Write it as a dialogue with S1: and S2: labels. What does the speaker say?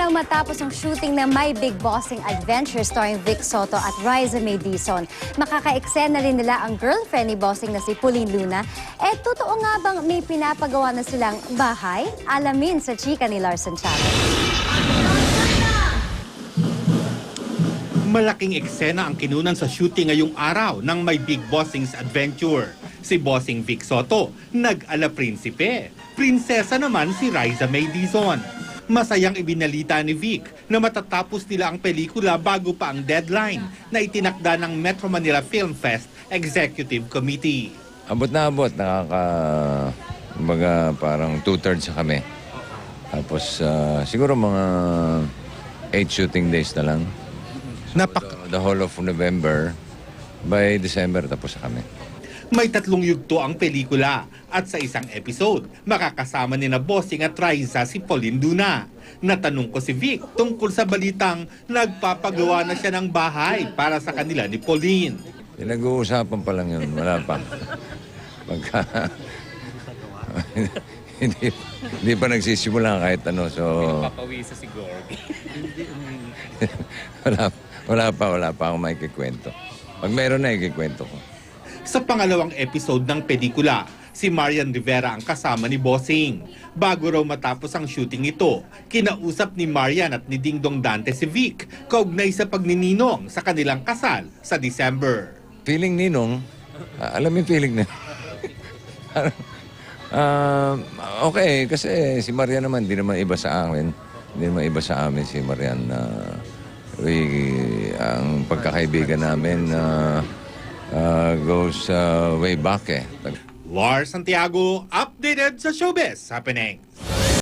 S1: lang matapos ang shooting ng My Big Bossing Adventure starring Vic Soto at Riza May Dizon. Makaka-eksena rin nila ang girlfriend ni Bossing na si Pauline Luna. Totoo nga bang may pinapagawa na silang bahay? Alamin sa chika ni Larson Chavez.
S2: Malaking eksena ang kinunan sa shooting ngayong araw ng My Big Bossing's Adventure. Si Bossing Vic Soto, nag-ala prinsipe. Prinsesa naman si Riza May Dizon. Masayang ibinalita ni Vic na matatapos nila ang pelikula bago pa ang deadline na itinakda ng Metro Manila Film Fest Executive Committee.
S3: Abot na abot, kumbaga parang 2/3 sa kami. Tapos siguro mga 8 shooting days na lang. The whole of November, by December tapos na kami.
S2: May 3 yugto ang pelikula at sa isang episode, makakasama ni na Bossing at Riza si Pauline Luna. Natanong ko si Vic tungkol sa balitang nagpapagawa na siya ng bahay para sa kanila ni Pauline.
S3: Pinag-uusapan pa lang yun, wala pa. Pagka, hindi pa nagsisimula kahit ano, so...
S4: Papawisa si Gorgie.
S3: wala pa akong makikikwento. Pag meron na, ikikwento ko.
S2: Sa pangalawang episode ng pelikula, si Marian Rivera ang kasama ni Bossing. Bago raw matapos ang shooting ito, kinausap ni Marian at ni Dingdong Dante si Vic kaugnay sa pagnininong sa kanilang kasal sa December.
S3: Feeling ninong, alam mo yung feeling na... okay, kasi si Marian naman, hindi naman iba sa amin. Hindi naman iba sa amin si Marian. Ang pagkakaibigan namin goes way back eh.
S2: Lars Santiago, updated sa Showbiz Happenings.